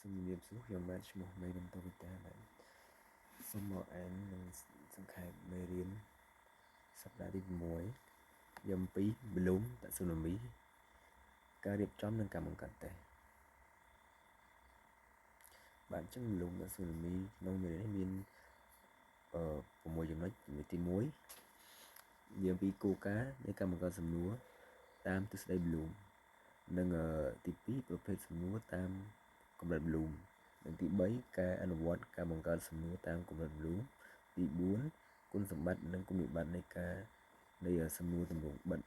Xin niệm xúc dòng bạn một mấy năm tôi ta bạn xong mọi án sẵn khai mê riêng sắp đã đi muối dòng bí bloom tại sự làm bí ca điệp trong nâng cả một cạnh tệ bạn chắc bloom tại sự làm bí nông người đến miền của mùa dòng nói người tìm muối dòng bí cô cá để cả một cạnh sầm lúa tam từ đây bloom nâng tí bí của phê sầm lúa tam cũng là bloom nâng tí bấy ca ăn vọt cả một cạnh sầm lúa tam cũng là bloom tí bốn quân sầm bát nâng cũng bị bạn này ca đây ở sầm lúa tầm rộng bận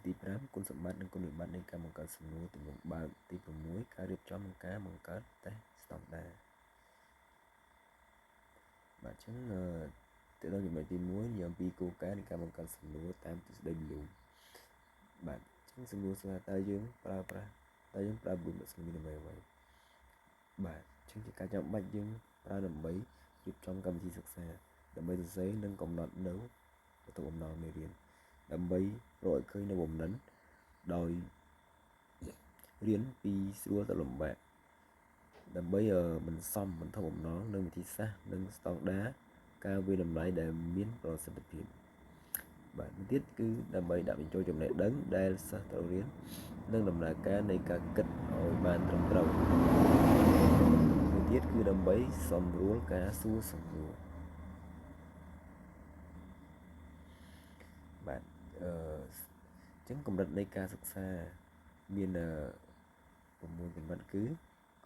tí pram quân sầm bát nâng cũng bị bạn này ca một cạnh sầm lúa tầm rộng bạn tí phần muối cá điệp cho một cá một cá té stop đà bạn chẳng từ đó những bài tí muối giờ pi cô cá đi ca một cạnh sầm lúa tam từ đây bloom bạn chẳng sầm lúa sao tay dương pra tay dương pra bloom sầm lúa này vậy bạn chẳng chỉ cá trong bạch dương pra đầm bấy giúp trong cầm chi thực xa đầm bấy từ giấy nâng cộng nọt nấu tụ ôm nọ mê riêng đầm bấy rồi khơi nó bồm nấn đòi riêng pi xua tao lùm bạc đầm bấy giờ mình xong mình thâu bồm nó nâng thì xa nâng stong đá cao vi đầm lại để miến rồi sẽ được hiệp bạn tiết cứ đầm bấy đã mình cho chồng này đấng đa sa tao riêng nâng đầm lại cá này cá kịch rồi bàn trầm trầu tiết cứ đầm bấy xong rúa cá xua xong rúa bạn chứng cùng định đây ca thực xa miền cùng mùi mình vẫn cứ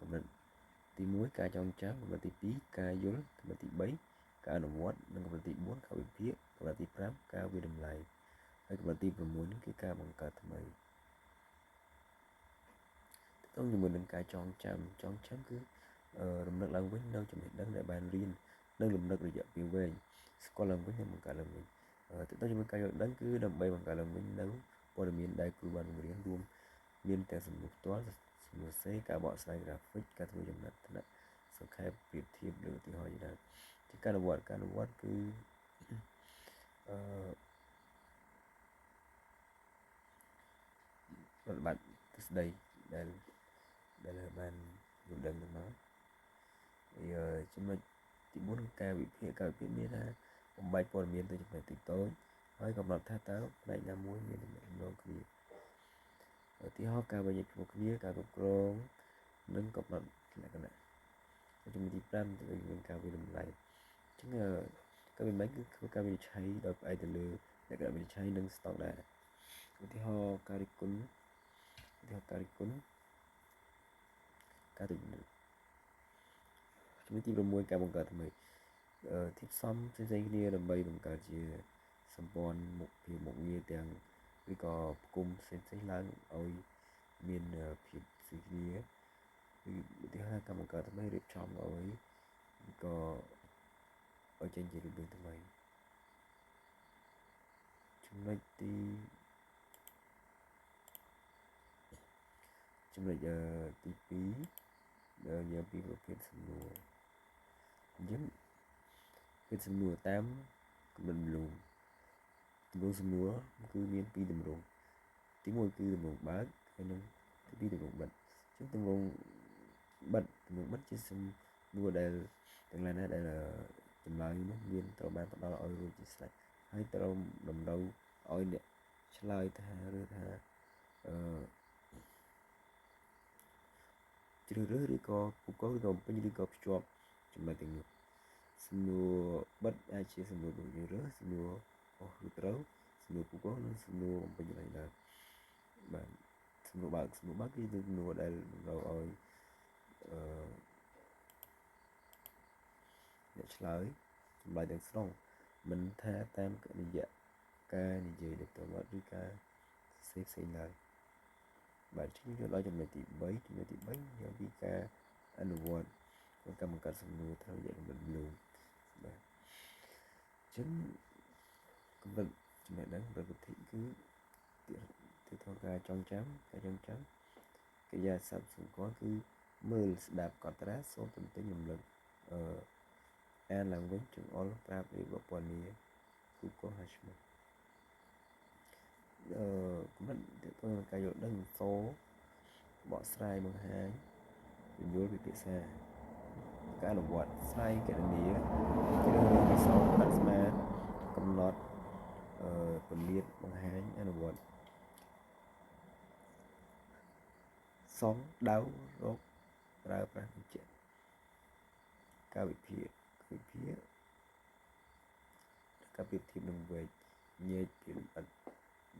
cùng định tí muối ca trong cháo cùng là tí tí ca dối cùng là tí bấy ca nồng quát nên cùng là tí bốn ca bên phía cùng là tí pram ca về đầm lại hay cùng là tí vừa muối cái ca bằng cả thầm ấyต้องอยู่มือหนึ่งกายจองจำcứ lầm lực làm với đâu cho mình đấng đại bàn riêng nâng lầm lực rồi dạo biểu về còn làm với nhau một cả lần mình tự tôi cho mình cái đấng cứ đầm bay bằng cả lần mình nấu qua được miền đại cử bàn người luôn miền tây sầm một toán một xe cả bọn sai graphic cả thứ trong đó thế này sau khi biểu thiệp được thì hỏi gì đó thì cả là what cứ bạn đây đây đây là bạn dùng đấng được nói thì chúng mình chỉ muốn ca bị phía cả phía miền ha ông bay qua miền tôi chụp này từ tối hỏi gặp mặt tha táo này là muối miền nó kia ở tí ho ca bây giờ một kia ca cục rong nâng cọc mặt là cái này chúng mình đi plan thì mình cao về đầm lại chứ là các bên máy cứ cao về cháy đợt ai từ lừa để các bên cháy nâng stock đã thì ho caricun thì ho caricun cá từ chúng mình tìm được mua cả một cả thằng mày tiếp xong trên dây kia đầm bay bằng cả chia sampon một phiền một nghe tiền vì có cung xem thấy láng ôi miền phiền gì kia thì hai cả một cả thằng mày được trong ôi có ở trên gì được bên thằng mày chúng mình đi chúng mình giờ tí phí giờ phí của phiên sầm mùa giống phiên sầm mùa tám mình luôn luôn sầm mùa cứ miễn phí đừng luôn tiếng ngôi cứ đừng luôn bát hay nông phí đừng luôn bật chúng tôi luôn bật đừng bật chứ sầm mùa đây tương lai đây là tương lai nó viên tàu ban tàu là ôi rồi chỉ sai hay tàu đầm đâu ôi nè slide tha rồi thaជ្រើសរើសឬក៏ពូកោឬក៏ពេញឬក៏ភ្ជាប់ចំណុចទាំងនោះសំណួរបិទអាចជាសំណួរដូចយើងរើសសំណួរអស់ឬត្រូវសំណួរពូកោនិងសំណួរបំពេញចំណុចដែរបាទសំណួរបើកគឺសំណួរដែលเราឲ្យអ្នកឆ្លើយចម្លើយទាំងស្រុងមិនថាតាមរយៈការនិយាយដោយផ្ទាល់មាត់ឬការផ្សេងឡើយបាទជំនួយដល់ចំណុចទី3ចំណុចទី3យកពីការអនុវត្តកម្មការសំណួរតាមរយៈកម្រិតលូបាទអញ្ចឹងកម្រិតចំណេះដឹងកម្រិតវិធីគឺទីធ្វើការចងចាំកិរិយាសព្ទសម្គាល់គឺមើលស្ដាប់កត់ត្រាសូត្រទន្ទិញរំលឹកអានឡើងវិញចង្អុលប្រាប់រៀបរាប់ពណ៌នាគឺក៏ហៅឈ្មោះកម្រិតទីធ្វើការយល់ដឹងសូបកស្រាយបង្ហាញ យល់ពីភាសាការអនុវត្តស្វ័យកណនីជ្រើសរើសវិសោធន៍អត់ស្មើកំណត់ពន្លាតបង្ហាញអនុវត្តសងដៅរកប្រើប្រាស់បញ្ជាក់ការវិភាគការប្រៀបធៀបនឹងវែកញែកពីលម្អិត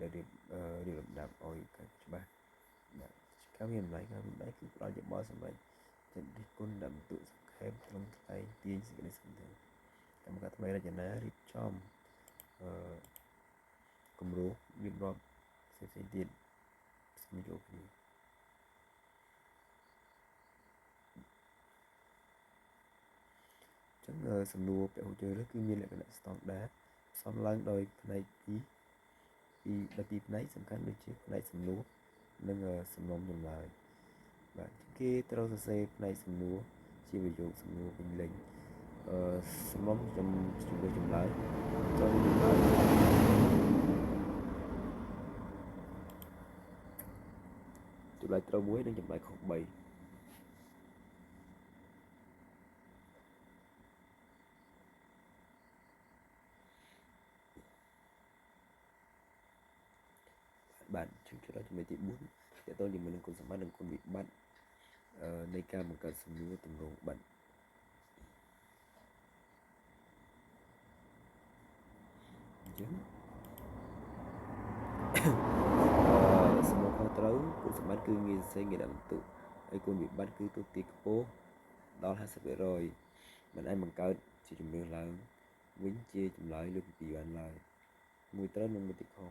ដែលរៀបលំដាប់ឲ្យកាន់ច្បាស់បាទការមានតម្លៃគឺផ្ដល់យោបល់សម្រាប់ចិនរិះគន់ដាក់បន្ទុកសង្ខេបត្រឹមថ្លែងទាញសេចក្តីសន្និដ្ឋានកម្មការថ្មីរចនារៀបចំគម្រោងរៀបរាប់ផ្សេងទៀតផ្សំចូលគ្នាចឹងសំណួរពហុជើងគឺមានលក្ខណៈស្តង់ដារផ្សំឡើងដោយផ្នែកពីផ្នែកសំខាន់ដូចជាផ្នែកសំណួរនិងសំណុំចម្លើយបាទគេត្រូវសរសេរផ្នែកសំណួរជាប្រយោគសំណួរពេញលេញសំណុំចម្លើយត្រូវចម្លើយត្រូវ1និងចម្លើយខុស3បាទជំរាបចំណុចទី4ទាក់ទងជាមួយនឹងគុណសម្បត្តិនិងគុណវិបត្តិនៃការបង្កើតសំណួរទម្រង់ប័ណ្ណអញ្ចឹងសំណួរខុសត្រូវគុណសម្បត្តិគឺងាយសរសេរងាយដាក់បន្ទុកហើយគុណវិបត្តិគឺទូទាយខ្ពស់ដល់ 50% មិនអាចបង្កើតជាជំនឿឡើងវិញជាចម្លើយលើកពី2បានឡើយមួយត្រូវនិងមួយទីខុស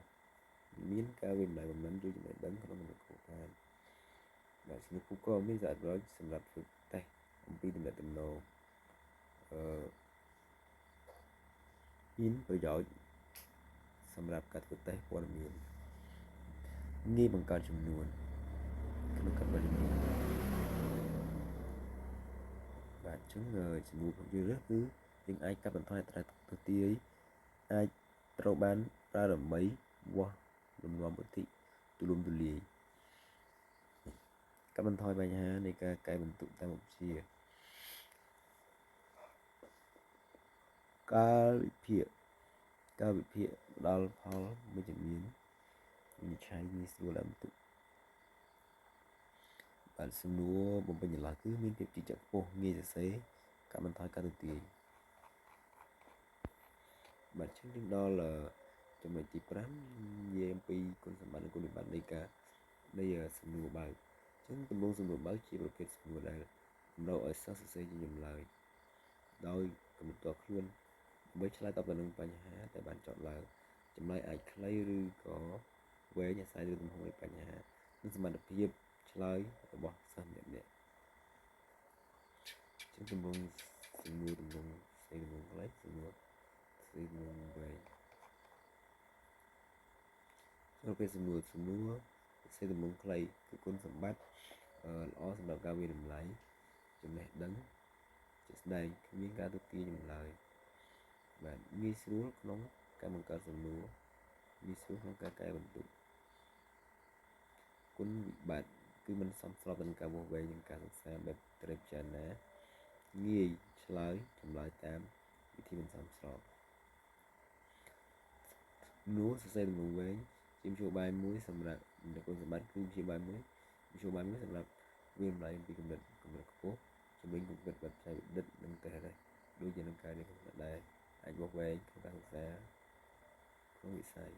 មានការវិម្លាយបំណិនឬចំណេះដឹងក្នុងដំណើរការបាទសំណួរពូកមានសារៈប្រយោជន៍សម្រាប់ធ្វើតេស្តអំពីទំនាក់ទំនងមានប្រយោជន៍សម្រាប់ការធ្វើតេស្តព័ត៌មានងាយបង្កើតចំនួនក្នុងការបរិមាណបាទអញ្ចឹងចំនួនរបស់យើងគឺយើងអាចកាត់បន្ថយអត្រាទូទាយអាចត្រូវបានប្រើដើម្បីវាស់លំនាំអតិទូលំទូលាយកាត់បន្ថយបញ្ហានៃការកែបន្ទុកតាមមុខវិជ្ជាការវិភាគផ្ដល់ផលវិជ្ជមានវិនិច្ឆ័យងាយស្រួលដាក់បន្ទុកបាទសំណួរបំពេញចន្លោះគឺមានភាពជឿជាក់ខ្ពស់ងាយសរសេរកាត់បន្ថយការទូទាយបាទឈានដល់ចំណុចទី5និយាយអំពីគុណសម្បត្តិនិងគុណវិបត្តិនៃសំណួរបើកអញ្ចឹងដំបូងសំណួរបើកជាប្រភេទសំណួរដែលតម្រូវឲ្យសិស្សសរសេរជាចម្លើយដោយកំណត់តខ្លួនដើម្បីឆ្លើយតបទៅនឹងបញ្ហាដែលបានចោទឡើងចម្លើយអាចខ្លីឬក៏វែងអាស្រ័យលើទំហំនៃបញ្ហានិងសមត្ថភាពឆ្លើយរបស់សិស្សម្នាក់ៗអញ្ចឹងដំបូងសំណួរខ្លីសំណួរវែងសរសេរសំណួរខ្លីគឺគុណសម្បត្តិល្អសម្រាប់ការវិតម្លៃចំណេះដឹងជាក់ស្ដែងគ្មានការទូទាយចម្លើយបាទងាយស្រួលក្នុងការបង្កើតសំណួរងាយស្រួលក្នុងការកែបន្ទុកគុណវិបត្តិគឺមិនសមស្របទៅនឹងការវាស់វែងនិងការសិក្សាបែបត្រូវពិចារណាងាយឆ្លើយចម្លើយតាមវិធីមិនសមស្របនួសរសេរដំណួរវែងជាមធ្យោបាយមួយសម្រាប់គុណសម្បត្តិគឺមធ្យោបាយមួយសម្រាប់វាតម្លៃអំពីកម្រិតខ្ពស់ជំនាញគំនិតបែបផ្នែកវិឌិតនិងតេស្តដូចជានឹងការរៀនក្នុងដែរអាចវាស់វែងក្នុងការសិក្សាក្នុងវិស័យ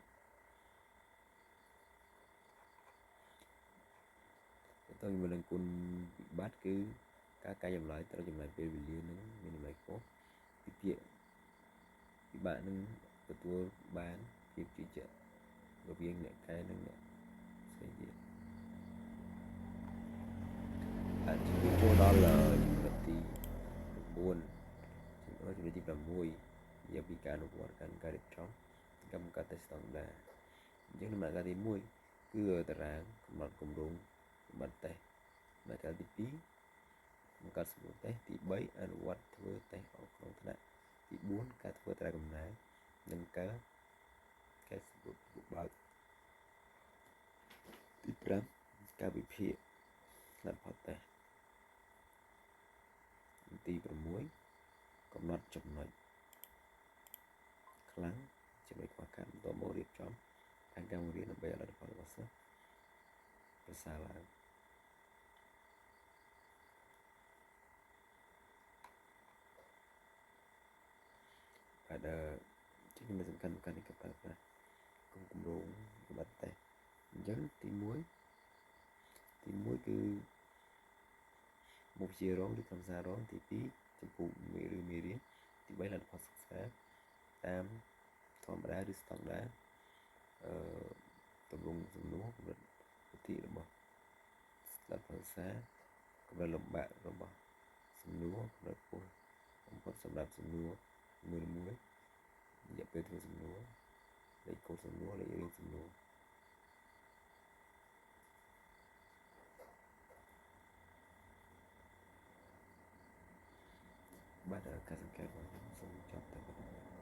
តើជាមួយនឹងគុណវិបត្តិគឺការកែចម្លើយត្រូវចំណាយពេលវេលានិងមានតម្លៃខ្ពស់ពិបាកនឹងទទួលបានភាពជឿជាក់រវាងអ្នកកែនិងអ្នកផ្សេងទៀតអាចចូលដល់ចំណុចទី9ចំណុចទី6និយាយពីការអនុវត្តការរៀបចំកម្មការតេស្តស្តង់ដារអញ្ចឹងដំណាក់កាលទី1គឺតារាងកំណត់គម្រោងសម្បត្តិតេស្តដំណាក់កាលទី2បង្កើតសំណួរតេស្តទី3អនុវត្តធ្វើតេស្តអស់ក្នុងថ្នាក់ទី4ការធ្វើត្រាកំណែនិងការកែសម្រួលពិបាកទី5ការវិភាគលទ្ធផលតេស្ត កំណត់ចំណុចខ្លាំងចំណុចខ្វះខាតបន្តមករៀបចំផែនការបង្រៀនដើម្បីឲ្យលទ្ធផលរបស់សិស្សប្រសើរឡើងបាទជាចំណុចសំខាន់នៃការប្រើប្រាស់គម្រោងវិបត្តិតេស្តអញ្ចឹងទី1គឺមុខវិជ្ជារងឬខ្លឹមសាររងទី2ចម្ពោះមេរៀនទី3លទ្ធផលសិក្សាតាមធម្មតាឬស្តង់ដារទម្រង់សំណួរកម្រិតវិធីរបស់លទ្ធផលសិក្សាកម្រិតលំបាករបស់សំណួរកម្រិតខ្ពស់បំផុតសម្រាប់សំណួរមួយរយៈពេលធ្វើសំណួរលេខកូដសំណួរលេខរៀងសំណួរបាទការសង្កេតរបស់ខ្ញុំសូមចប់តែប៉ុណ្ណឹង